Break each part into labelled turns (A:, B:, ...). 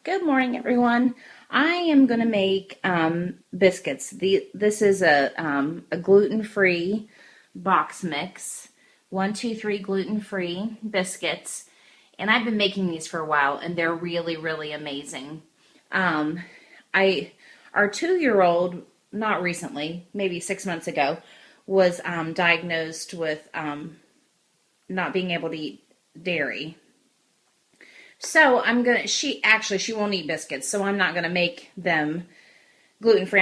A: Good morning, everyone. I am going to make biscuits. This is a gluten-free box mix. 1, 2, 3 gluten-free biscuits. And I've been making these for a while, and they're really, really amazing. Um, our 2-year-old, not recently, maybe 6 months ago, was diagnosed with not being able to eat dairy. So she won't eat biscuits, so I'm not gonna make them gluten-free.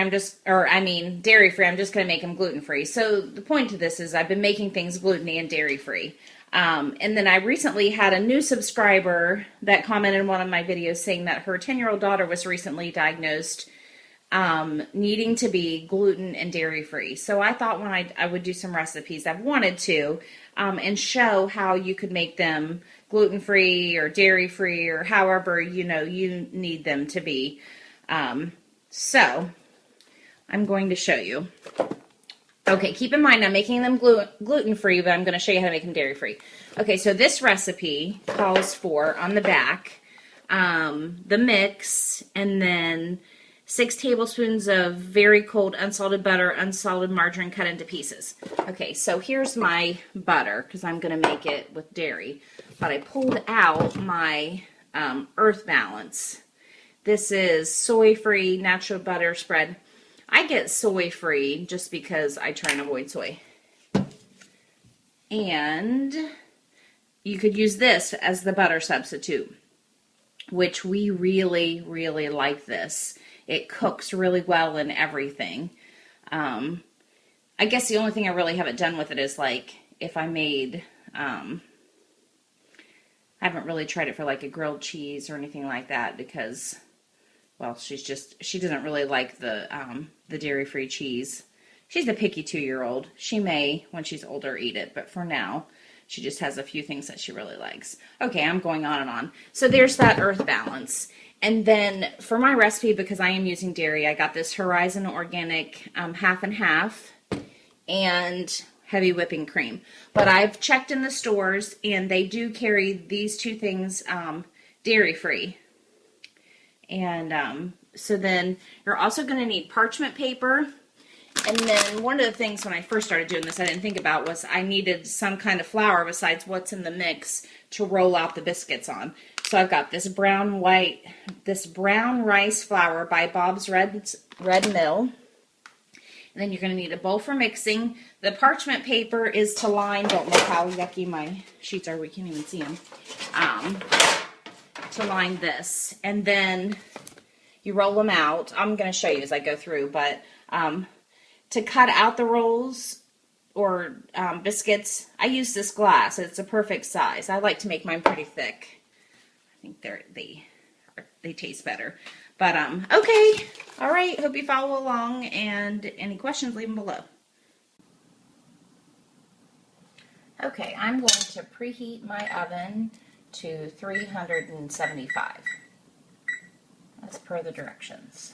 A: Dairy-free. I'm just gonna make them gluten-free. So the point to this is I've been making things gluten-y and dairy-free. And then I recently had a new subscriber that commented in one of my videos saying that her 10-year-old daughter was recently diagnosed needing to be gluten and dairy free. So I thought when I would do some recipes, I've wanted to, and show how you could make them gluten free or dairy free or however you need them to be. So I'm going to show you. Okay, keep in mind I'm making them gluten free, but I'm going to show you how to make them dairy free. Okay, so this recipe calls for, on the back, the mix, and then 6 tablespoons of very cold unsalted butter, unsalted margarine cut into pieces. Okay, so here's my butter, because I'm going to make it with dairy. But I pulled out my Earth Balance. This is soy-free natural butter spread. I get soy-free just because I try and avoid soy. And you could use this as the butter substitute, which we really, really like this. It cooks really well in everything. I guess the only thing I really haven't done with it is like if I made, I haven't really tried it for like a grilled cheese or anything like that because, well, she doesn't really like the dairy-free cheese. She's a picky 2-year-old. She may, when she's older, eat it, but for now, she just has a few things that she really likes. Okay, I'm going on and on. So there's that Earth Balance. And then for my recipe, because I am using dairy, I got this Horizon Organic half and half and heavy whipping cream. But I've checked in the stores and they do carry these two things dairy free. And so then you're also going to need parchment paper. And then one of the things when I first started doing this I didn't think about was I needed some kind of flour besides what's in the mix to roll out the biscuits on. So I've got this brown rice flour by Bob's Red Mill. And then you're going to need a bowl for mixing. The parchment paper is to line, don't know how yucky my sheets are, we can't even see them, to line this. And then you roll them out. I'm going to show you as I go through, but to cut out the rolls or biscuits, I use this glass. It's a perfect size. I like to make mine pretty thick. I think they taste better. But okay, all right. Hope you follow along, and any questions, leave them below. Okay, I'm going to preheat my oven to 375. That's per the directions.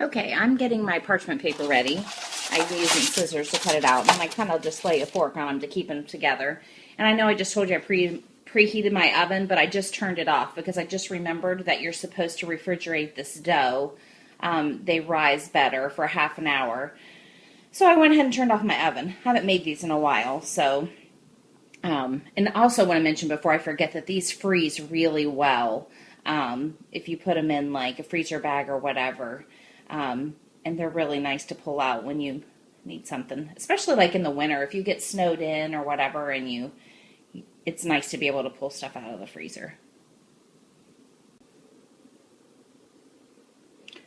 A: Okay, I'm getting my parchment paper ready. I'm using scissors to cut it out, and I kind of just lay a fork on them to keep them together. And I know I just told you I preheated my oven, but I just turned it off because I just remembered that you're supposed to refrigerate this dough. They rise better for half an hour. So I went ahead and turned off my oven. I haven't made these in a while, so... and also want to mention before I forget that these freeze really well if you put them in like a freezer bag or whatever. And they're really nice to pull out when you need something, especially like in the winter if you get snowed in or whatever, and it's nice to be able to pull stuff out of the freezer.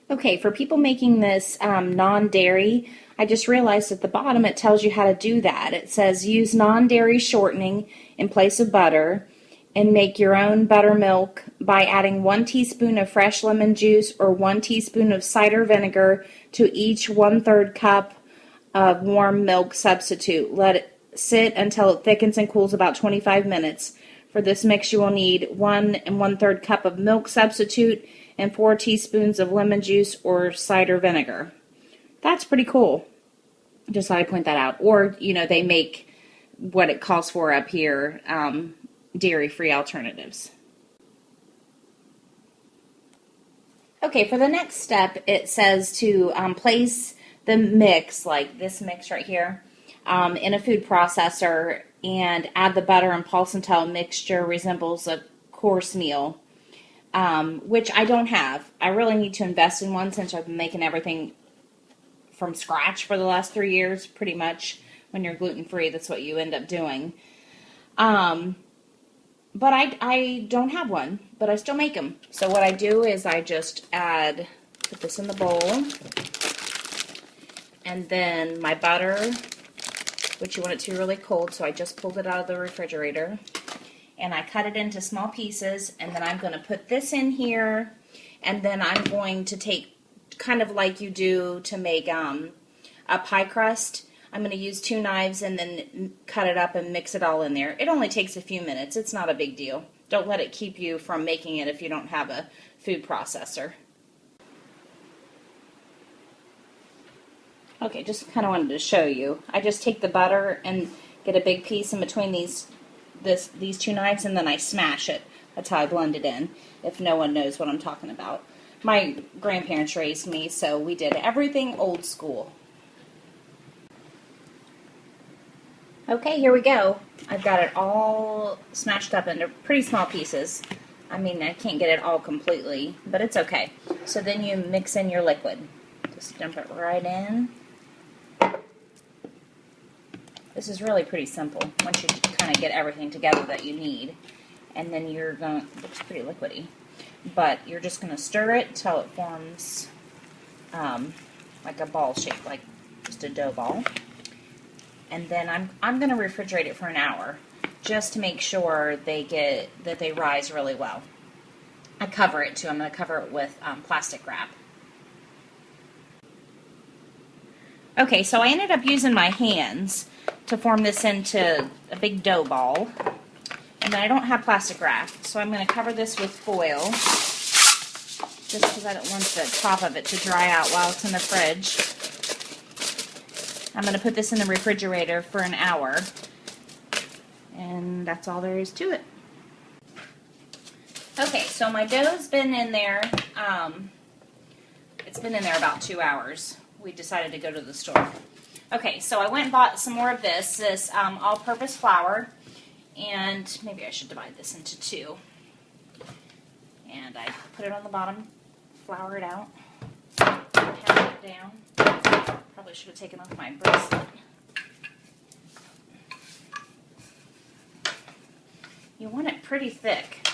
A: Okay, for people making this non-dairy, I just realized at the bottom it tells you how to do that. It says use non-dairy shortening in place of butter and make your own buttermilk by adding 1 teaspoon of fresh lemon juice or 1 teaspoon of cider vinegar to each 1/3 cup of warm milk substitute. Let it sit until it thickens and cools about 25 minutes. For this mix you will need 1 1/3 cup of milk substitute and 4 teaspoons of lemon juice or cider vinegar. That's pretty cool. Just thought I'd point that out. Or, they make what it calls for up here, dairy-free alternatives. Okay, for the next step, it says to place the mix, like this mix right here, in a food processor and add the butter and pulse until a mixture resembles a course meal, which I don't have. I really need to invest in one since I've been making everything from scratch for the last 3 years, pretty much. When you're gluten-free, that's what you end up doing. But I don't have one, but I still make them. So what I do is I just put this in the bowl, and then my butter, which you want it to be really cold, so I just pulled it out of the refrigerator, and I cut it into small pieces, and then I'm going to put this in here, and then I'm going to take, kind of like you do to make a pie crust, I'm going to use 2 knives and then cut it up and mix it all in there. It only takes a few minutes. It's not a big deal. Don't let it keep you from making it if you don't have a food processor. Okay, just kind of wanted to show you. I just take the butter and get a big piece in between these 2 knives, and then I smash it. That's how I blend it in, if no one knows what I'm talking about. My grandparents raised me, so we did everything old school. Okay, here we go. I've got it all smashed up into pretty small pieces. I mean, I can't get it all completely, but it's okay. So then you mix in your liquid. Just dump it right in. This is really pretty simple once you kind of get everything together that you need. And then you're going to, looks pretty liquidy, but you're just going to stir it until it forms like a ball shape, like just a dough ball. And then I'm going to refrigerate it for an hour just to make sure they rise really well. I cover it too. I'm going to cover it with plastic wrap. Okay, so I ended up using my hands to form this into a big dough ball. And then I don't have plastic wrap, so I'm going to cover this with foil just because I don't want the top of it to dry out while it's in the fridge. I'm going to put this in the refrigerator for an hour, and that's all there is to it. Okay, so my dough's been in there, it's been in there about 2 hours. We decided to go to the store. Okay, so I went and bought some more of this all-purpose flour, and maybe I should divide this into 2. And I put it on the bottom, flour it out, pat it down. Probably should have taken off my bracelet. You want it pretty thick.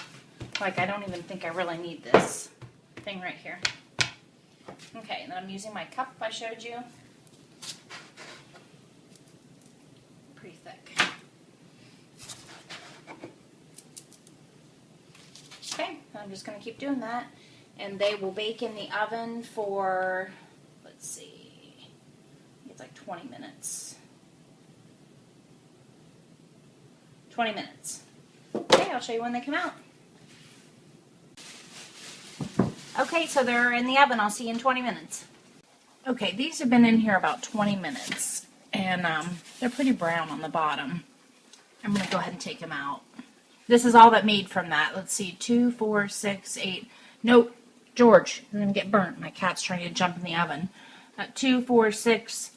A: Like, I don't even think I really need this thing right here. Okay, and then I'm using my cup I showed you. Pretty thick. Okay, I'm just going to keep doing that. And they will bake in the oven for, let's see, it's like 20 minutes. 20 minutes. Okay, I'll show you when they come out. Okay, so they're in the oven. I'll see you in 20 minutes. Okay, these have been in here about 20 minutes, and they're pretty brown on the bottom. I'm going to go ahead and take them out. This is all that made from that. Let's see, 2, 4, 6, 8. Nope, George, I'm going to get burnt. My cat's trying to jump in the oven. 2, 4, 6,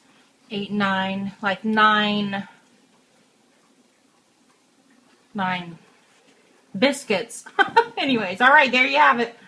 A: 8, 9, like 9 biscuits. Anyways, all right, there you have it.